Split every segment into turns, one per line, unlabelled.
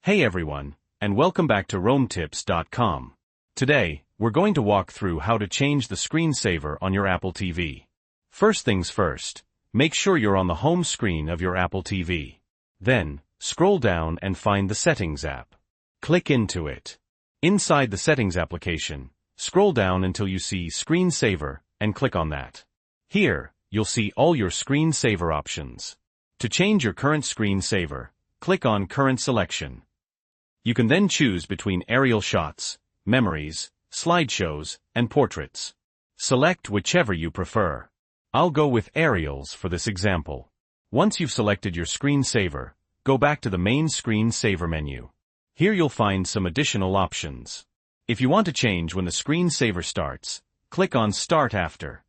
Hey everyone, and welcome back to RoamTips.com. Today, we're going to walk through how to change the screensaver on your Apple TV. First things first, make sure you're on the home screen of your Apple TV. Then, scroll down and find the Settings app. Click into it. Inside the Settings application, scroll down until you see Screensaver and click on that. Here, you'll see all your screensaver options. To change your current screensaver, click on Current Selection. You can then choose between aerial shots, memories, slideshows, and portraits. Select whichever you prefer. I'll go with aerials for this example. Once you've selected your screensaver, go back to the main screensaver menu. Here you'll find some additional options. If you want to change when the screensaver starts, click on Start After.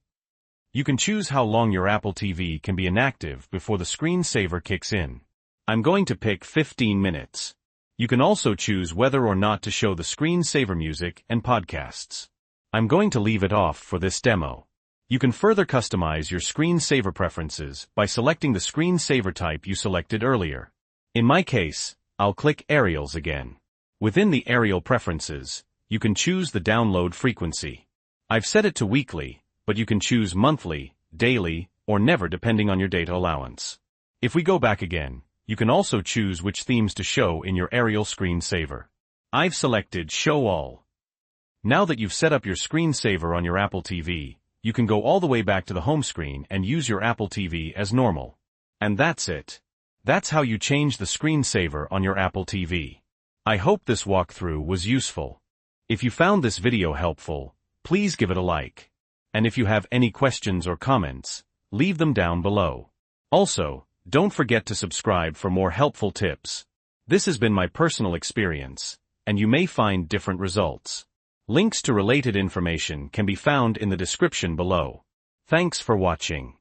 You can choose how long your Apple TV can be inactive before the screensaver kicks in. I'm going to pick 15 minutes. You can also choose whether or not to show the screensaver music and podcasts. I'm going to leave it off for this demo. You can further customize your screensaver preferences by selecting the screensaver type you selected earlier. In my case, I'll click Aerials again. Within the aerial preferences, you can choose the download frequency. I've set it to weekly, but you can choose monthly, daily, or never depending on your data allowance. If we go back again, you can also choose which themes to show in your aerial screensaver. I've selected Show All. Now that you've set up your screensaver on your Apple TV, you can go all the way back to the home screen and use your Apple TV as normal. And that's it. That's how you change the screensaver on your Apple TV. I hope this walkthrough was useful. If you found this video helpful, please give it a like. And if you have any questions or comments, leave them down below. Also, don't forget to subscribe for more helpful tips. This has been my personal experience, and you may find different results. Links to related information can be found in the description below. Thanks for watching.